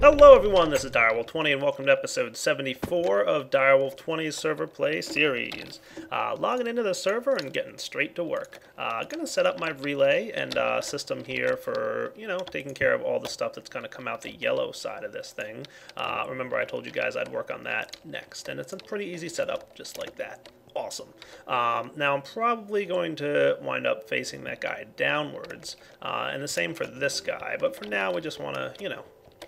Hello everyone, this is Direwolf20 and welcome to episode 74 of Direwolf20's server play series. Logging into the server and getting straight to work. Gonna set up my relay and system here for, taking care of all the stuff that's gonna come out the yellow side of this thing. Remember I told you guys I'd work on that next, and it's a pretty easy setup, just like that. Awesome. Now I'm probably going to wind up facing that guy downwards, and the same for this guy, but for now we just want to,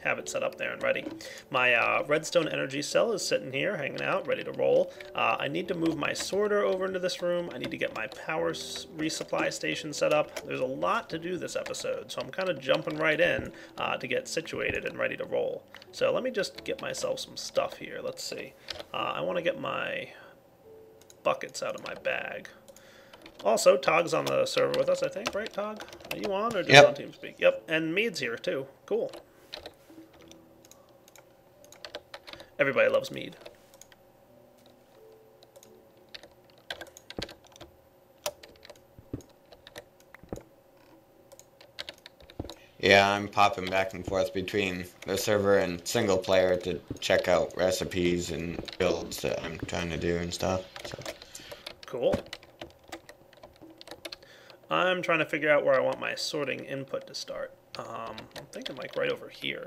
have it set up there and ready. My redstone energy cell is sitting here, hanging out, ready to roll. I need to move my sorter over into this room. I need to get my power resupply station set up. There's a lot to do this episode, so I'm kind of jumping right in to get situated and ready to roll. So let me just get myself some stuff here. Let's see. I want to get my buckets out of my bag. Also, Tog's on the server with us, I think, right, Tog? Are you on or just on TeamSpeak? Yep, and Mead's here too. Cool. Everybody loves mead. Yeah, I'm popping back and forth between the server and single player to check out recipes and builds that I'm trying to do and stuff. So. Cool. I'm trying to figure out where I want my sorting input to start. I'm thinking like right over here.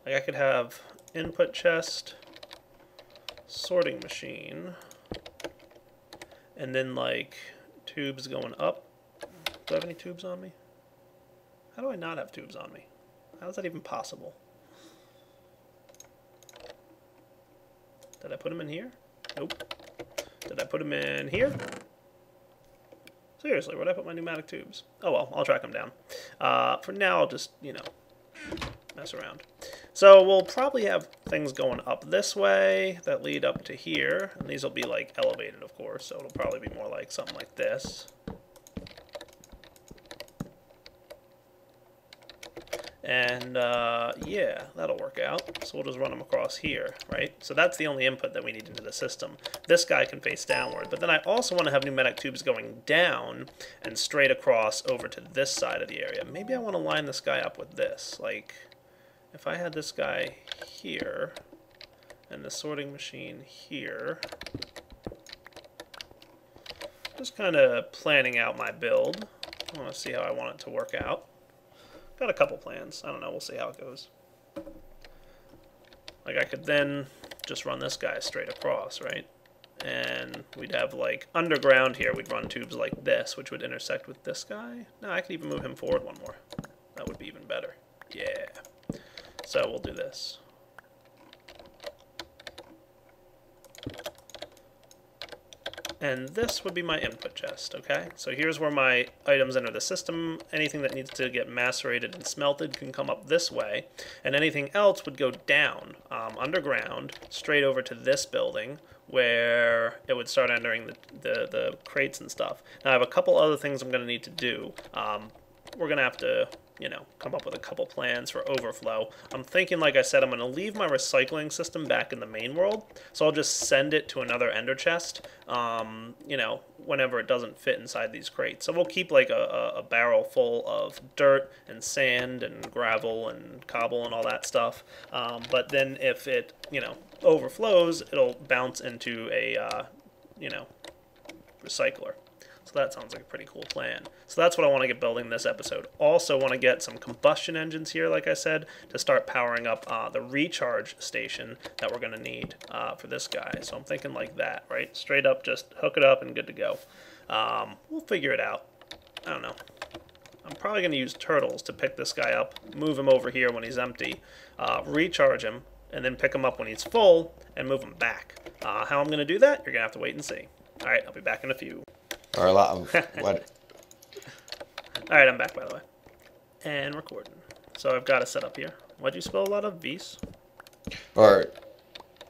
Like I could have input chest, sorting machine, and then like tubes going up. Do I have any tubes on me? How do I not have tubes on me? How is that even possible? Did I put them in here? Nope. Did I put them in here? Seriously, where'd I put my pneumatic tubes? Oh well, I'll track them down. For now, I'll just, mess around. So we'll probably have things going up this way that lead up to here, and these will be like elevated, of course, so it'll probably be more like something like this. And yeah, that'll work out. So we'll just run them across here, right? So that's the only input that we need into the system. This guy can face downward, but then I also want to have pneumatic tubes going down and straight across over to this side of the area. Maybe I want to line this guy up with this. Like, if I had this guy here and the sorting machine here, just kind of planning out my build. I want to see how I want it to work out. Got a couple plans. I don't know. We'll see how it goes. Like, I could then just run this guy straight across, right? And we'd have, like, underground here. We'd run tubes like this, which would intersect with this guy. No, I could even move him forward one more. That would be even better. Yeah. So we'll do this. And this would be my input chest, okay? So here's where my items enter the system. Anything that needs to get macerated and smelted can come up this way. And anything else would go down, underground, straight over to this building, where it would start entering the crates and stuff. Now I have a couple other things I'm going to need to do. We're going to have to, come up with a couple plans for overflow. I'm thinking, like I said, I'm going to leave my recycling system back in the main world. So I'll just send it to another ender chest, whenever it doesn't fit inside these crates. So we'll keep like a barrel full of dirt and sand and gravel and cobble and all that stuff. But then if it, overflows, it'll bounce into a, recycler. So that sounds like a pretty cool plan. So that's what I want to get building this episode. Also want to get some combustion engines here, like I said, to start powering up the recharge station that we're going to need for this guy. So I'm thinking like that, right? Straight up, just hook it up and good to go. We'll figure it out. I don't know. I'm probably going to use turtles to pick this guy up, move him over here when he's empty, recharge him, and then pick him up when he's full and move him back. How I'm going to do that, you're going to have to wait and see. All right, I'll be back in a few. Or a lot of what? Alright, I'm back, by the way. And recording. So I've got it set up here. What'd you spell a lot of? V's? Or,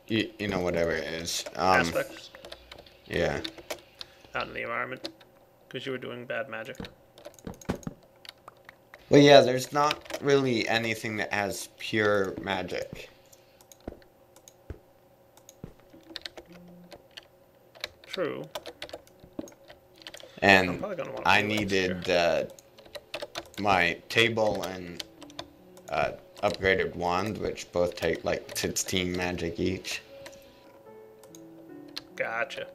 whatever it is. Aspects? Yeah. Out in the environment. Because you were doing bad magic. Well, yeah, there's not really anything that has pure magic. True. And I needed my table and upgraded wand, which both take like 16 magic each. Gotcha.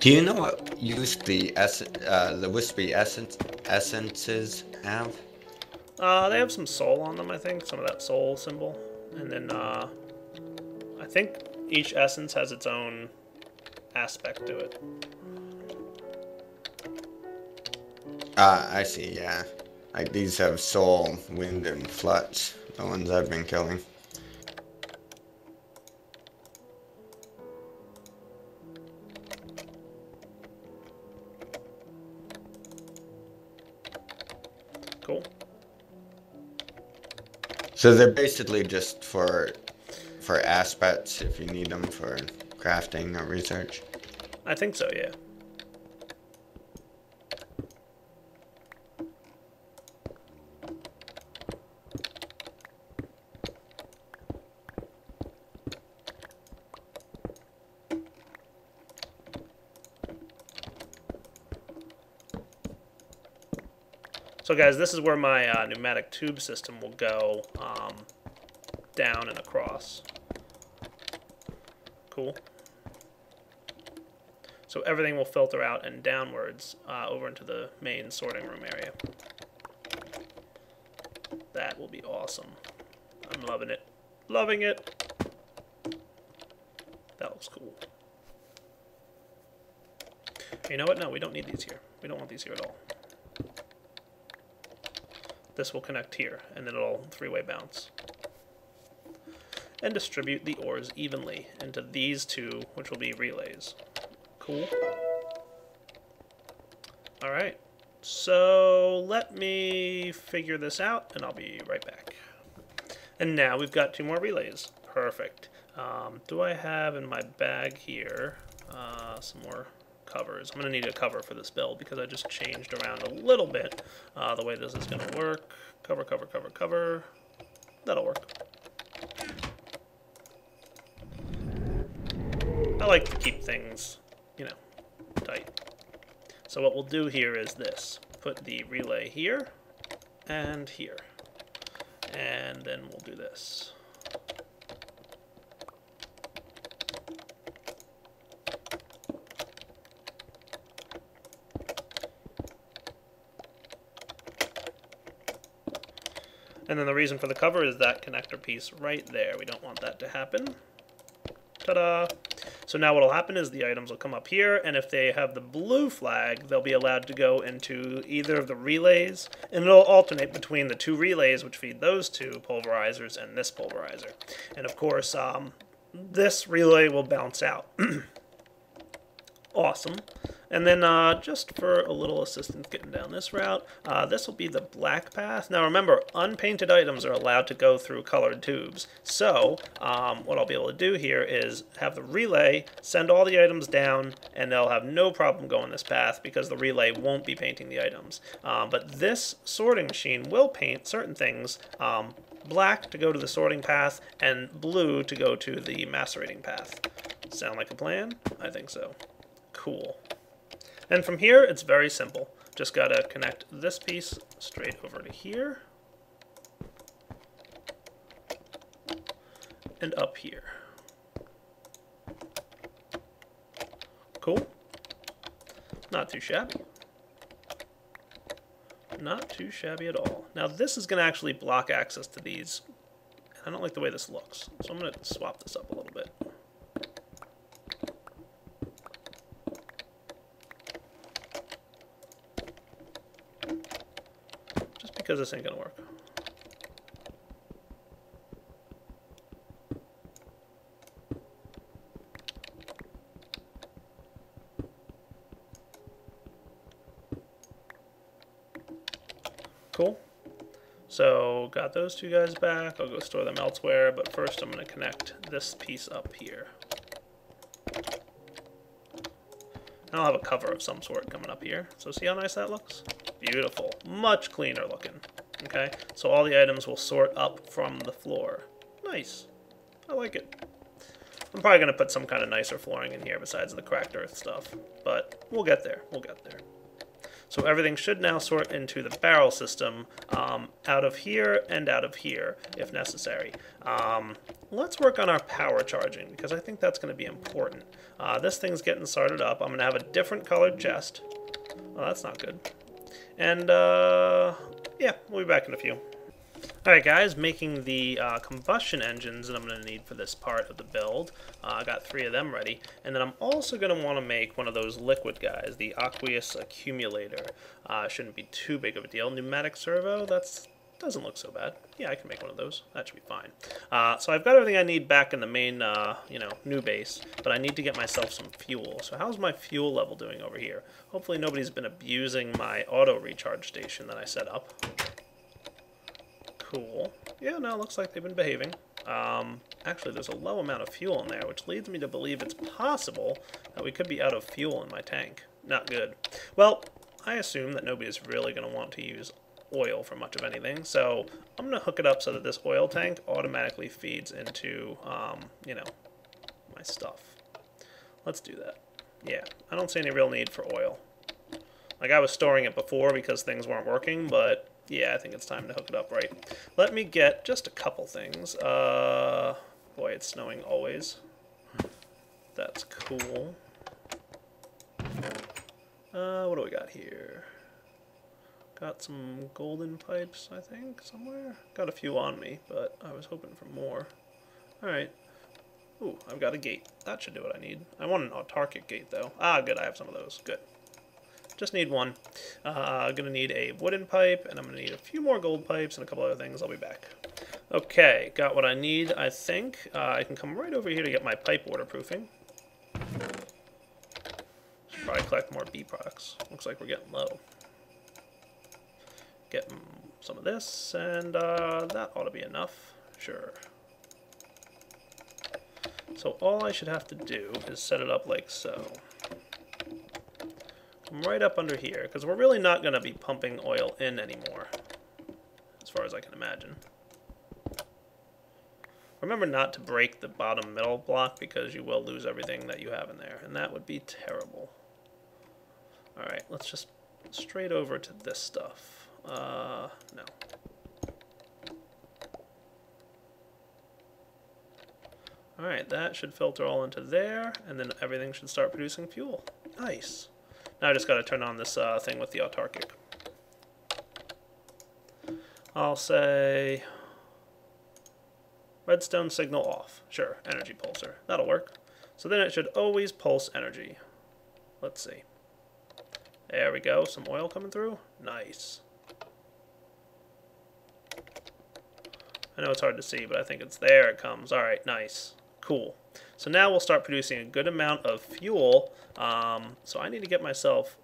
Do you know what use the wispy essences have? They have some soul on them, I think. Some of that soul symbol. And then, I think each essence has its own aspect to it. I see, yeah. Like these have soul, wind, and flux. The ones I've been killing. Cool. So they're basically just for aspects if you need them for crafting or research. I think so, yeah. So guys, this is where my pneumatic tube system will go down and across. Cool. So everything will filter out and downwards over into the main sorting room area. That will be awesome. I'm loving it. Loving it. That looks cool. You know what? No, we don't need these here. We don't want these here at all. This will connect here, and then it'll three-way bounce. And distribute the ores evenly into these two, which will be relays. Cool. Alright, so let me figure this out, and I'll be right back. And now we've got two more relays. Perfect. Do I have in my bag here some more covers? I'm going to need a cover for this build because I just changed around a little bit the way this is going to work. Cover, cover, cover, cover. That'll work. I like to keep things, you know, tight. So what we'll do here is this. Put the relay here and here. And then we'll do this. And then the reason for the cover is that connector piece right there. We don't want that to happen. Ta-da! So now what will happen is the items will come up here, and if they have the blue flag, they'll be allowed to go into either of the relays, and it'll alternate between the two relays, which feed those two pulverizers and this pulverizer. And of course, this relay will bounce out. Awesome. And then just for a little assistance getting down this route, this will be the black path. Now remember, unpainted items are allowed to go through colored tubes. So what I'll be able to do here is have the relay send all the items down, and they'll have no problem going this path because the relay won't be painting the items. But this sorting machine will paint certain things black to go to the sorting path and blue to go to the macerating path. Sound like a plan? I think so. Cool. And from here, it's very simple. Just got to connect this piece straight over to here. And up here. Cool. Not too shabby. Not too shabby at all. Now this is going to actually block access to these. I don't like the way this looks, so I'm going to swap this up a little bit. Because this ain't gonna work. Cool. So got those two guys back. I'll go store them elsewhere, but first I'm gonna connect this piece up here. And I'll have a cover of some sort coming up here. So see how nice that looks? Beautiful. Much cleaner looking. Okay, so all the items will sort up from the floor. Nice. I like it. I'm probably going to put some kind of nicer flooring in here besides the cracked earth stuff, but we'll get there. We'll get there. So everything should now sort into the barrel system, out of here and out of here, if necessary. Let's work on our power charging, because I think that's going to be important. This thing's getting started up. I'm going to have a different colored chest. Well, that's not good. And, yeah, we'll be back in a few. Alright guys, making the combustion engines that I'm going to need for this part of the build. I got 3 of them ready. And then I'm also going to want to make one of those liquid guys, the aqueous accumulator. Shouldn't be too big of a deal. Pneumatic servo, that's doesn't look so bad. Yeah, I can make one of those. That should be fine. So I've got everything I need back in the main, new base, but I need to get myself some fuel. So how's my fuel level doing over here? Hopefully nobody's been abusing my auto recharge station that I set up. Cool. Yeah, no, looks like they've been behaving. Actually, there's a low amount of fuel in there, which leads me to believe it's possible that we could be out of fuel in my tank. Not good. Well, I assume that nobody's really going to want to use oil for much of anything, so I'm going to hook it up so that this oil tank automatically feeds into, my stuff. Let's do that. Yeah, I don't see any real need for oil. Like, I was storing it before because things weren't working, but yeah, I think it's time to hook it up, right? Let me get just a couple things. Boy, it's snowing always. That's cool. What do we got here? Got some golden pipes, I think, somewhere. Got a few on me, but I was hoping for more. Alright. Ooh, I've got a gate. That should do what I need. I want an autarkic gate, though. Ah, good, I have some of those. Good. Just need one. I'm going to need a wooden pipe, and I'm going to need a few more gold pipes and a couple other things. I'll be back. Okay, got what I need, I think. I can come right over here to get my pipe waterproofing. Should probably collect more bee products. Looks like we're getting low. Get some of this, and that ought to be enough. Sure. So all I should have to do is set it up like so. Come right up under here, because we're really not going to be pumping oil in anymore, as far as I can imagine. Remember not to break the bottom middle block, because you will lose everything that you have in there, and that would be terrible. Alright, let's just straight over to this stuff. No. Alright, that should filter all into there, and then everything should start producing fuel. Nice. Now I just got to turn on this thing with the autarkic. I'll say redstone signal off. Sure, energy pulsar. That'll work. So then it should always pulse energy. Let's see. There we go. Some oil coming through. Nice. I know it's hard to see, but I think it's there. It comes. Alright, nice. Cool. So now we'll start producing a good amount of fuel. So I need to get myself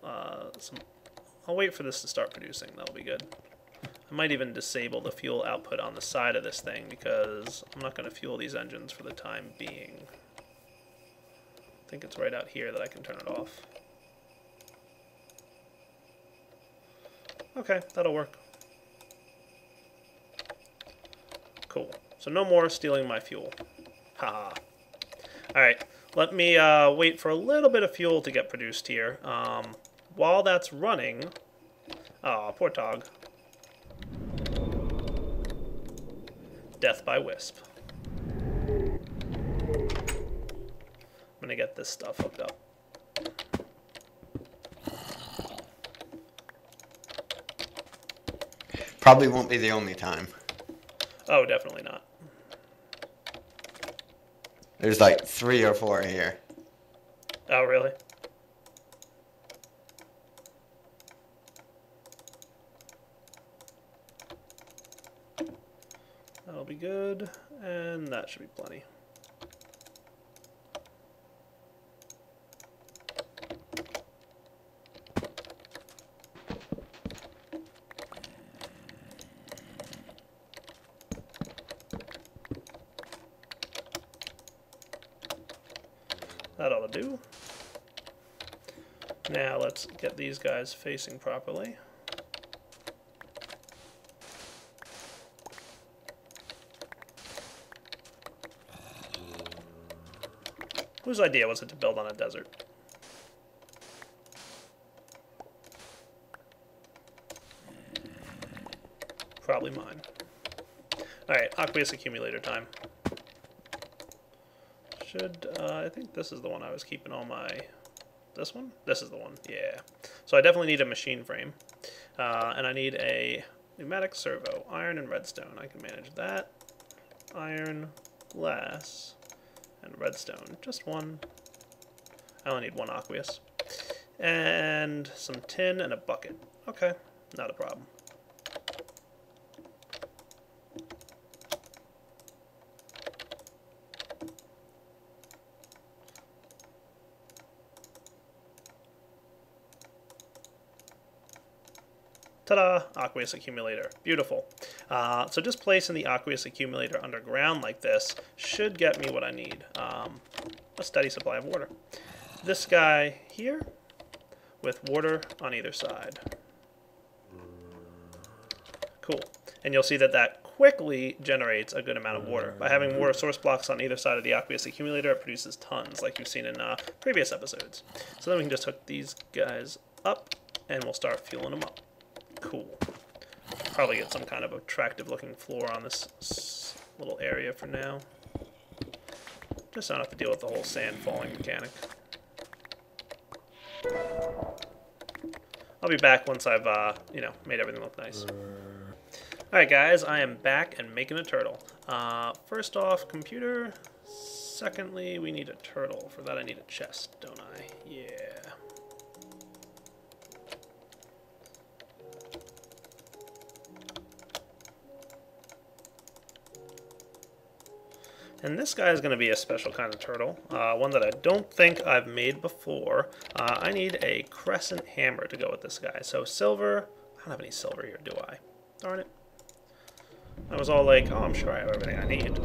some... I'll wait for this to start producing. That'll be good. I might even disable the fuel output on the side of this thing because I'm not going to fuel these engines for the time being. I think it's right out here that I can turn it off. Okay, that'll work. Cool. So no more stealing my fuel. Haha. Alright, let me wait for a little bit of fuel to get produced here. While that's running... Aw, poor Tog. Death by wisp. I'm gonna get this stuff hooked up. Probably won't be the only time. Oh, definitely not. There's like 3 or 4 here. Oh, really? That'll be good, and that should be plenty. That ought to do. Now let's get these guys facing properly. Whose idea was it to build on a desert? Probably mine. Alright, aqueous accumulator time. I think this is the one I was keeping all my... This one? This is the one, yeah. So I definitely need a machine frame. And I need a pneumatic servo, iron and redstone. I can manage that. Iron, glass, and redstone. Just one. I only need one aqueous. And some tin and a bucket. Okay, not a problem. Ta-da! Aqueous accumulator. Beautiful. So just placing the aqueous accumulator underground like this should get me what I need. A steady supply of water. This guy here with water on either side. Cool. And you'll see that that quickly generates a good amount of water. By having water source blocks on either side of the aqueous accumulator, it produces tons, like you've seen in previous episodes. So then we can just hook these guys up, and we'll start fueling them up. Cool. Probably get some kind of attractive looking floor on this little area for now. Just don't have to deal with the whole sand falling mechanic. I'll be back once I've, made everything look nice. Alright guys, I am back and making a turtle. First off, computer. Secondly, we need a turtle. For that I need a chest, don't I? Yeah. And this guy is going to be a special kind of turtle, one that I don't think I've made before. I need a crescent hammer to go with this guy. So silver, I don't have any silver here, do I? Darn it. I was all like, oh, I'm sure I have everything I need.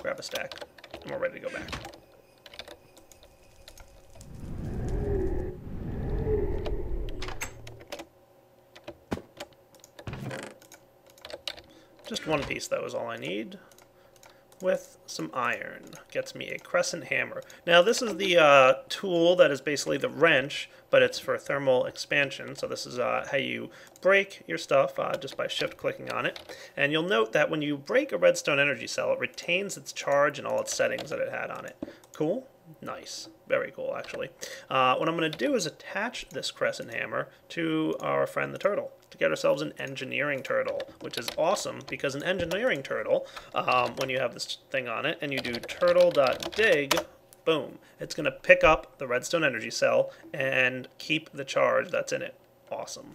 Grab a stack, and we're ready to go back. Just one piece, though, is all I need. With some iron. Gets me a crescent hammer. Now, this is the tool that is basically the wrench, but it's for thermal expansion. So this is how you break your stuff just by shift-clicking on it. And you'll note that when you break a redstone energy cell, it retains its charge and all its settings that it had on it. Cool? Nice. Very cool, actually. What I'm going to do is attach this crescent hammer to our friend the turtle to get ourselves an engineering turtle, which is awesome because an engineering turtle, when you have this thing on it and you do turtle.dig, boom, it's going to pick up the redstone energy cell and keep the charge that's in it. Awesome.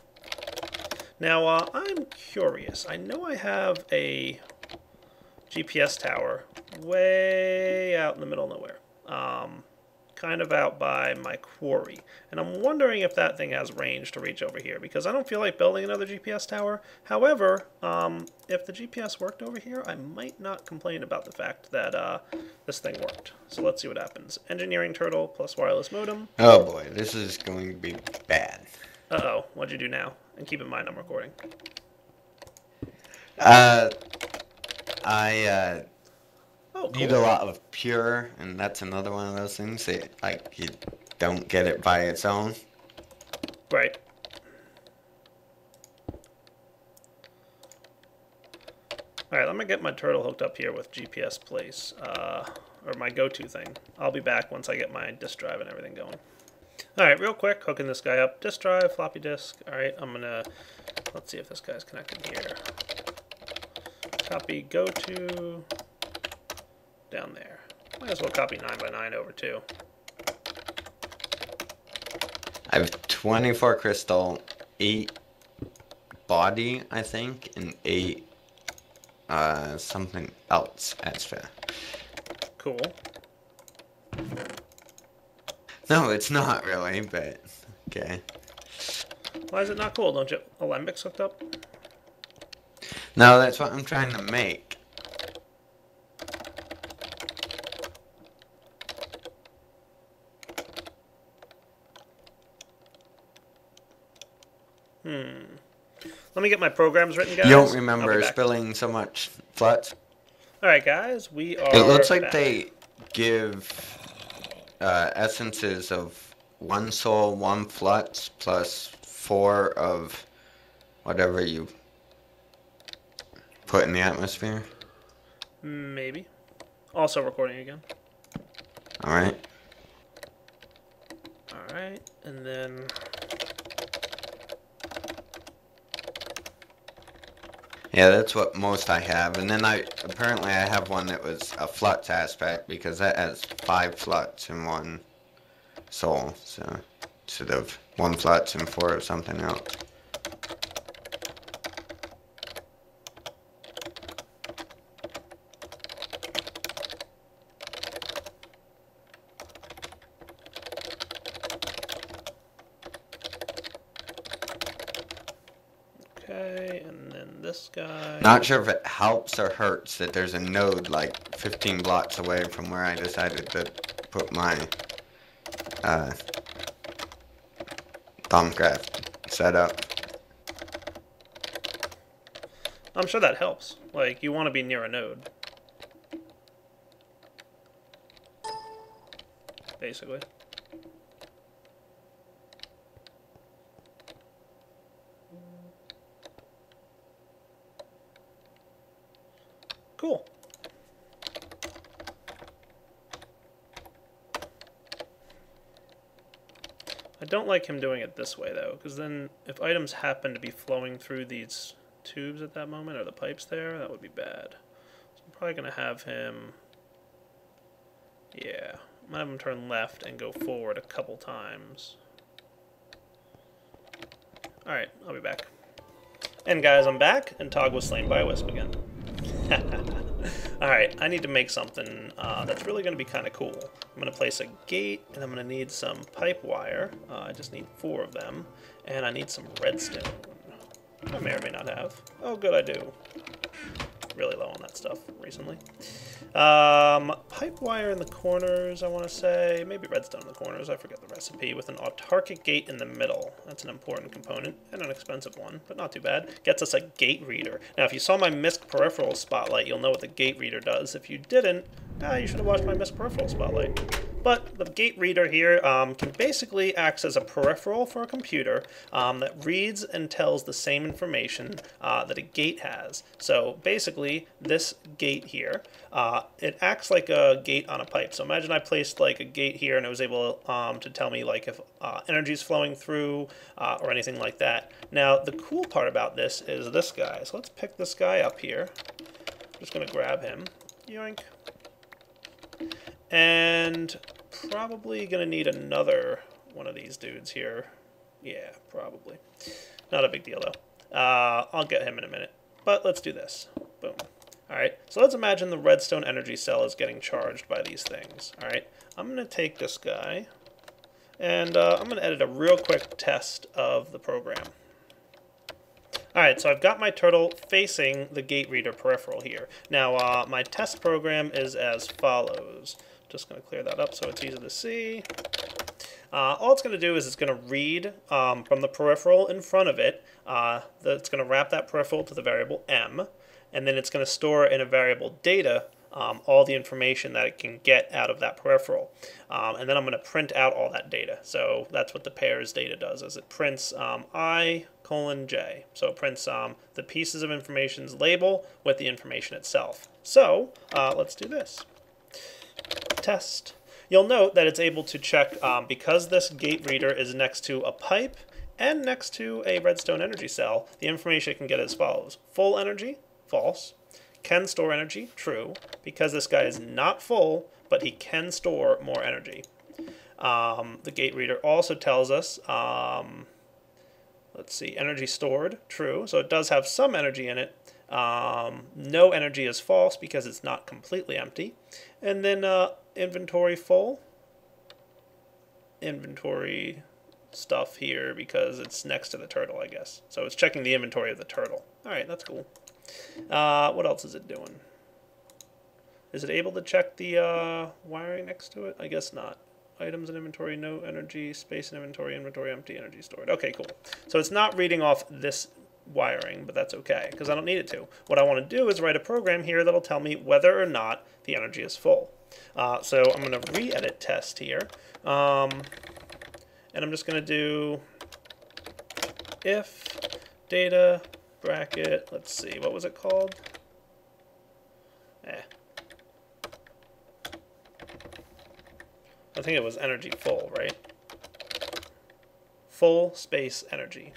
Now, I'm curious. I know I have a GPS tower way out in the middle of nowhere. Kind of out by my quarry. And I'm wondering if that thing has range to reach over here, because I don't feel like building another GPS tower. However, if the GPS worked over here, I might not complain about the fact that this thing worked. So let's see what happens. Engineering turtle plus wireless modem. Oh boy, this is going to be bad. Uh-oh, what'd you do now? And keep in mind I'm recording. Oh, cool. Need a lot of pure, and that's another one of those things that, like, you don't get it by its own. Right. Alright, let me get my turtle hooked up here with GPS place, or my go-to thing. I'll be back once I get my disk drive and everything going. Alright, real quick, hooking this guy up. Disk drive, floppy disk. Alright, I'm gonna, let's see if this guy's connected here. Copy go-to... down there. Might as well copy 9x9 over too. I have 24 crystal, 8 body, I think, and 8 something else as fair. Cool. No, it's not really, but okay. Why is it not cool? Don't you have Alembics hooked up? No, that's what I'm trying to make. Let me get my programs written, guys. You don't remember spilling so much flux? Alright, guys, we are It looks like back. they give essences of 1 soul, 1 flux, plus 4 of whatever you put in the atmosphere? Maybe. Also recording again. Alright. Alright, and then... Yeah, that's what most I have. And then apparently I have one that was a flux aspect, because that has 5 flux and 1 soul. So, instead of 1 flux and 4 of something else. Okay, and then this guy. Not sure if it helps or hurts that there's a node like 15 blocks away from where I decided to put my Thumbcraft setup. I'm sure that helps. Like, you want to be near a node. Basically. Cool. I don't like him doing it this way, though, because then if items happen to be flowing through these tubes at that moment, or the pipes there, that would be bad. So I'm probably going to have him... Yeah, I'm going to have him turn left and go forward a couple times. Alright, I'll be back. And guys, I'm back, and Tog was slain by a wisp again. Alright, I need to make something that's really going to be kind of cool. I'm going to place a gate, and I'm going to need some pipe wire. I just need 4 of them. And I need some redstone. I may or may not have. Oh, good, I do. Really low on that stuff recently. Pipe wire in the corners, I want to say. Maybe redstone in the corners, I forget the recipe. With an autarkic gate in the middle. That's an important component, and an expensive one, but not too bad. Gets us a gate reader. Now, if you saw my MISC peripheral spotlight, you'll know what the gate reader does. If you didn't, you should have watched my MISC peripheral spotlight. But the gate reader here can basically act as a peripheral for a computer that reads and tells the same information that a gate has. So basically, this gate here, it acts like a gate on a pipe. So imagine I placed like a gate here and it was able to tell me like if energy is flowing through or anything like that. Now, the cool part about this is this guy. So let's pick this guy up here. I'm just going to grab him. Yoink. And probably going to need another one of these dudes here. Yeah, probably. Not a big deal, though. I'll get him in a minute. But let's do this. Boom. Alright, so let's imagine the redstone energy cell is getting charged by these things. Alright, I'm going to take this guy, and I'm going to edit a real quick test of the program. Alright, so I've got my turtle facing the gate reader peripheral here. Now, my test program is as follows. Just going to clear that up so it's easy to see. All it's going to do is it's going to read from the peripheral in front of it. It's going to wrap that peripheral to the variable m, and then it's going to store in a variable data all the information that it can get out of that peripheral. And then I'm going to print out all that data. So that's what the pairs data does, is it prints I:'j. So it prints the pieces of information's label with the information itself. So let's do this. Test. You'll note that it's able to check, because this gate reader is next to a pipe and next to a redstone energy cell, the information it can get as follows. Full energy, false. Can store energy, true. Because this guy is not full, but he can store more energy. The gate reader also tells us, let's see, energy stored, true. So it does have some energy in it. No energy is false because it's not completely empty. And then inventory full. Inventory stuff here because it's next to the turtle, I guess. So it's checking the inventory of the turtle. Alright, that's cool. What else is it doing? Is it able to check the wiring next to it? I guess not. Items in inventory, no energy, space in inventory, inventory empty, energy stored. Okay, cool. So it's not reading off this wiring, but that's okay, because I don't need it to. What I want to do is write a program here that'll tell me whether or not the energy is full. So I'm going to re-edit test here. And I'm just going to do if data bracket, let's see, what was it called? I think it was energy full, right? Full space energy.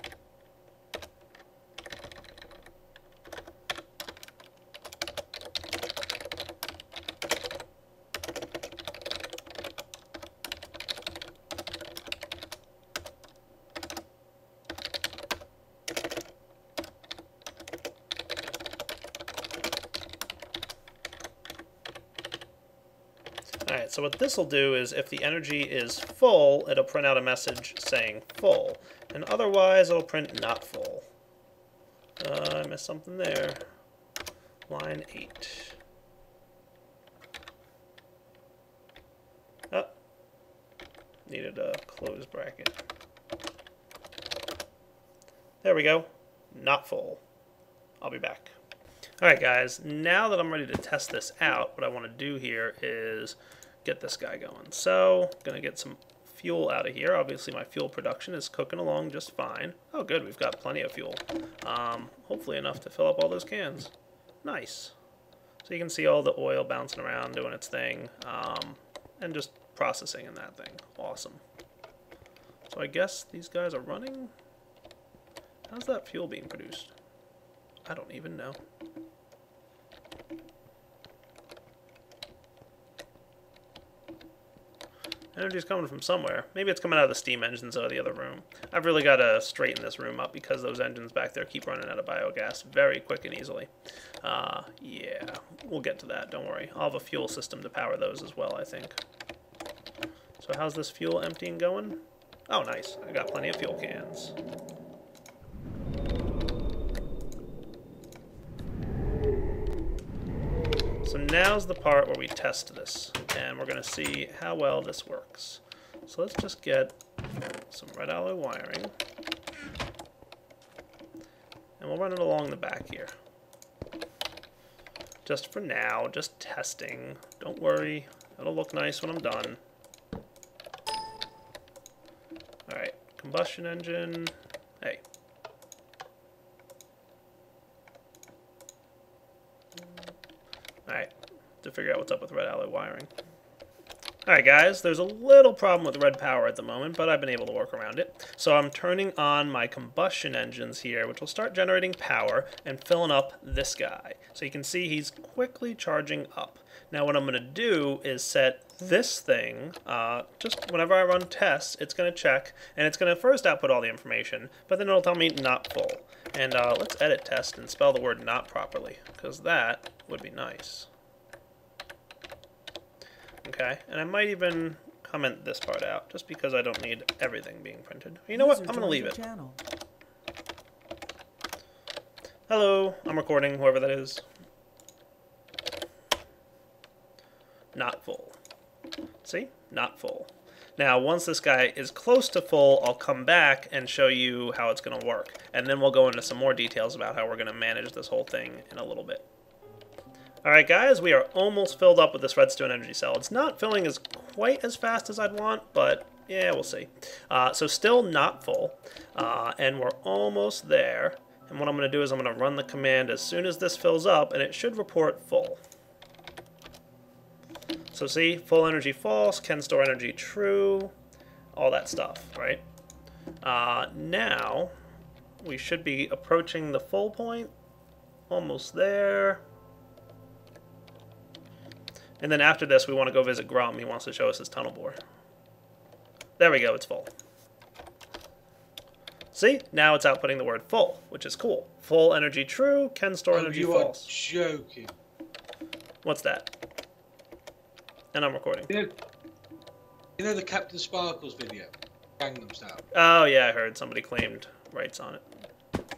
Alright, so what this will do is if the energy is full, it'll print out a message saying full. And otherwise, it'll print not full. I missed something there. Line 8. Oh. Needed a close bracket. There we go. Not full. I'll be back. Alright guys, now that I'm ready to test this out, what I want to do here is get this guy going. So, going to get some fuel out of here. Obviously my fuel production is cooking along just fine. Oh good, we've got plenty of fuel. Hopefully enough to fill up all those cans. Nice. So you can see all the oil bouncing around, doing its thing, and just processing in that thing. Awesome. So I guess these guys are running? How's that fuel being produced? I don't even know. Energy's coming from somewhere. Maybe it's coming out of the steam engines out of the other room. I've really got to straighten this room up because those engines back there keep running out of biogas very quick and easily. Yeah, we'll get to that, don't worry. I'll have a fuel system to power those as well, I think. So how's this fuel emptying going? Oh, nice. I got plenty of fuel cans. So now's the part where we test this, and we're going to see how well this works. So let's just get some red alloy wiring, and we'll run it along the back here. Just for now, just testing. Don't worry, it'll look nice when I'm done. Alright, combustion engine, hey. Alright, to figure out what's up with red alloy wiring. Alright guys, there's a little problem with red power at the moment, but I've been able to work around it. So I'm turning on my combustion engines here, which will start generating power and filling up this guy. So you can see he's quickly charging up. Now what I'm going to do is set this thing, just whenever I run tests, it's going to check, and it's going to first output all the information, but then it'll tell me not full. And let's edit test and spell the word not properly, because that would be nice. Okay, and I might even comment this part out, just because I don't need everything being printed. You know what? I'm going to leave it. Hello, I'm recording, whoever that is. Not full. See? Not full. Now, once this guy is close to full, I'll come back and show you how it's going to work. And then we'll go into some more details about how we're going to manage this whole thing in a little bit. Alright guys, we are almost filled up with this redstone energy cell. It's not filling as quite as fast as I'd want, but yeah, we'll see. So still not full, and we're almost there. And what I'm going to do is I'm going to run the command as soon as this fills up, and it should report full. So see, full energy false, can store energy true, all that stuff, right? Now, we should be approaching the full point, almost there. And then after this, we want to go visit Grum. He wants to show us his tunnel bore. There we go, it's full. See? Now it's outputting the word full, which is cool. Full energy true, can store energy false. You are joking. What's that? And I'm recording. You know the Captain Sparkles video? Gangnam Style. Oh yeah, I heard somebody claimed rights on it.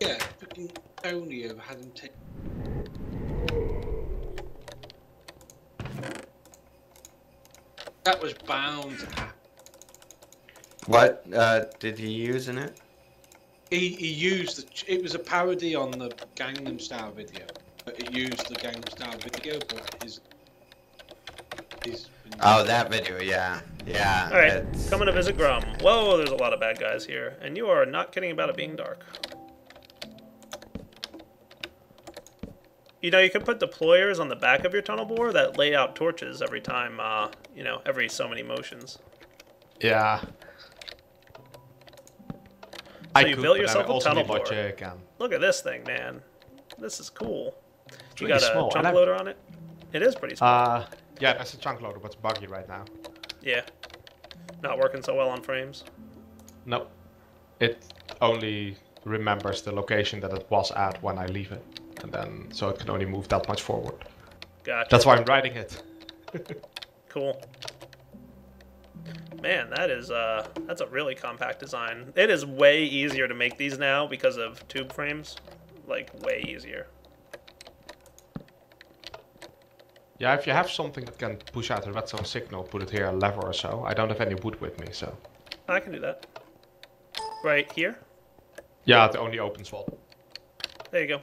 Yeah, freaking Tonio had him take. That was bound to happen. What did he use in it? He used it was a parody on the Gangnam Style video. But it used the Gangnam Style video, but his Oh, that video, yeah. Yeah. Alright, coming to visit Grum. Whoa, there's a lot of bad guys here. And you are not kidding about it being dark. You know, you can put deployers on the back of your tunnel bore that lay out torches every time, you know, every so many motions. Yeah. So you built yourself a tunnel bore. Logic. Look at this thing, man. This is cool. It's You really got a small. chunk loader on it? It is pretty small. Yeah, that's a chunk loader, but it's buggy right now. Yeah. Not working so well on frames. No. It only remembers the location that it was at when I leave it. And then, so it can only move that much forward. Gotcha. That's why I'm riding it. Cool. Man, that is that's a really compact design. It is way easier to make these now because of tube frames. Like, way easier. Yeah, if you have something that can push out a redstone signal, put it here, a lever or so. I don't have any wood with me, so. I can do that. Right here? Yeah, the only open spot. There you go.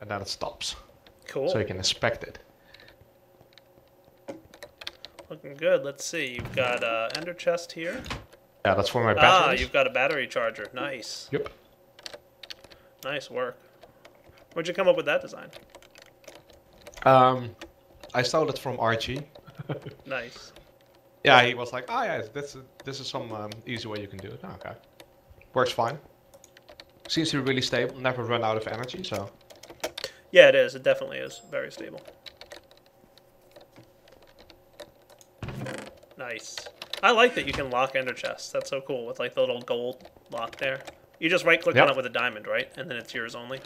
And then it stops. Cool. So you can inspect it. Looking good. Let's see. You've got ender chest here. Yeah, that's for my Ah, batteries. you've got a battery charger. Nice. Yep. Nice work. Where'd you come up with that design? I stole it from RG. Nice. Yeah, he was like, oh yeah, this is some easy way you can do it. Oh, okay. Works fine. Seems to be really stable, never run out of energy, so. Yeah, it is. It definitely is. Very stable. Nice. I like that you can lock ender chests. That's so cool with like the little gold lock there. You just right click on it with a diamond, right? And then it's yours only.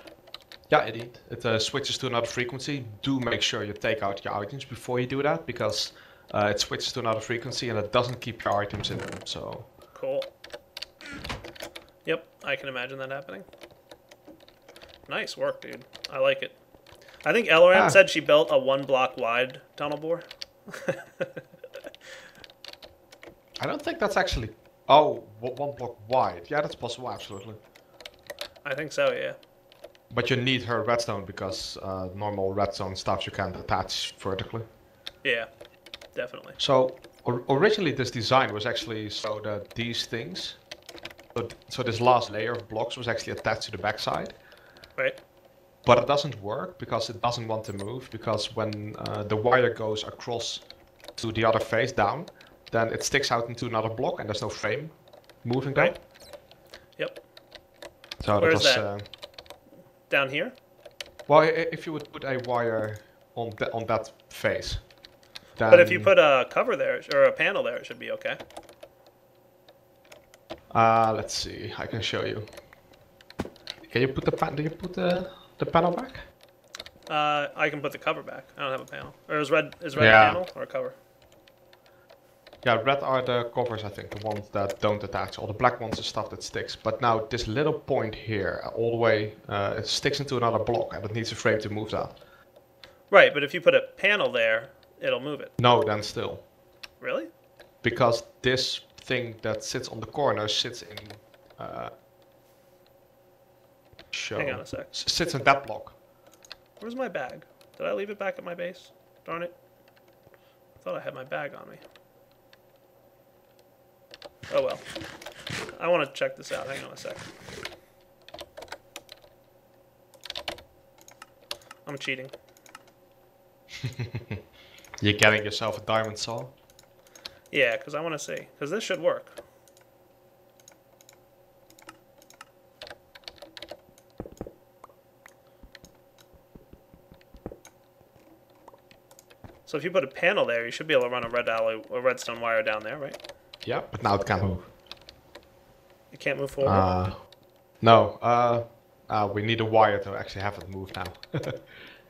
Yeah, indeed. It switches to another frequency. Do make sure you take out your items before you do that, because it switches to another frequency and it doesn't keep your items in them, so. Cool. Yep, I can imagine that happening. Nice work, dude. I like it. I think Elram said she built a 1 block wide tunnel bore. I don't think that's actually... Oh, 1 block wide. Yeah, that's possible, absolutely. I think so, yeah. But you need her redstone because normal redstone stuff you can't attach vertically. Yeah, definitely. So originally this design was actually so that these things, so this last layer of blocks was actually attached to the backside. Right. But it doesn't work because it doesn't want to move, because when the wire goes across to the other face down, then it sticks out into another block and there's no frame moving down. Right. Yep. So Where that is was, that? Down here? Well, if you would put a wire on that face, then... But if you put a cover there, or a panel there, it should be okay. Let's see, I can show you. Can you put the do you put the panel back? I can put the cover back. I don't have a panel. Or is red a panel or a cover? Yeah, red are the covers, I think, the ones that don't attach. All the black ones are stuff that sticks. But now this little point here, all the way, it sticks into another block and it needs a frame to move that. Right, but if you put a panel there, it'll move it. No, then still. Really? Because this thing that sits on the corner sits in... Hang on a sec. Sits in that block. Where's my bag? Did I leave it back at my base? Darn it. I thought I had my bag on me. Oh well. I want to check this out. Hang on a sec. I'm cheating. You're getting yourself a diamond saw? Yeah, because I want to see. Because this should work. So if you put a panel there, you should be able to run a redstone wire down there, right? Yeah, but now it can't move. It can't move forward? No. We need a wire to actually have it move now.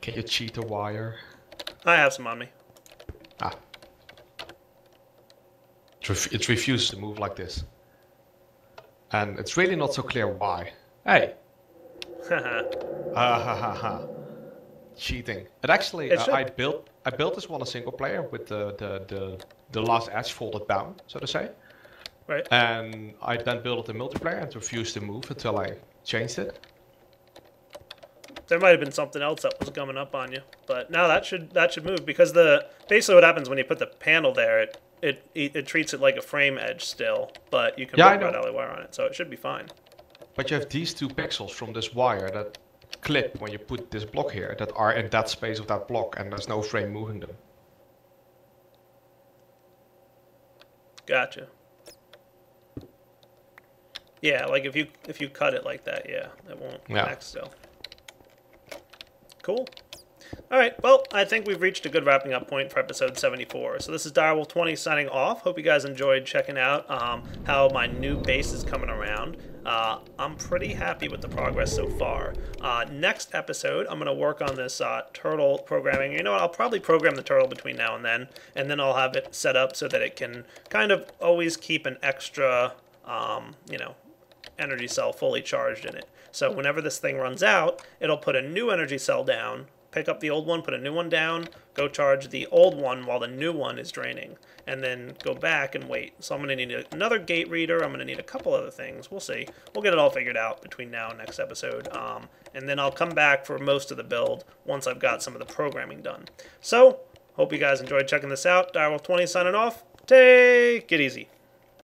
Can you cheat a wire? I have some on me. Ah. It refuses to move like this. And it's really not so clear why. Hey! Cheating. It actually, I built this one a single player with the last edge folded down, so to say. Right. And I then built it in multiplayer and it refused to move until I changed it. There might have been something else that was coming up on you, but now that should move, because basically what happens when you put the panel there, it treats it like a frame edge still, but you can put red alley wire on it, so it should be fine. But you have these 2 pixels from this wire that clip when you put this block here that are in that space of that block, and there's no frame moving them. Gotcha. Yeah, like if you cut it like that, yeah, it won't connect still. Cool. All right, well, I think we've reached a good wrapping up point for episode 74. So this is Direwolf20 signing off. Hope you guys enjoyed checking out how my new base is coming around. I'm pretty happy with the progress so far. Next episode, I'm going to work on this turtle programming. You know what, I'll probably program the turtle between now and then I'll have it set up so that it can kind of always keep an extra, you know, energy cell fully charged in it. So whenever this thing runs out, it'll put a new energy cell down, pick up the old one, put a new one down, go charge the old one while the new one is draining, and then go back and wait. So I'm going to need another gate reader. I'm going to need a couple other things. We'll see. We'll get it all figured out between now and next episode. And then I'll come back for most of the build once I've got some of the programming done. So, hope you guys enjoyed checking this out. Direwolf20 signing off. Take it easy.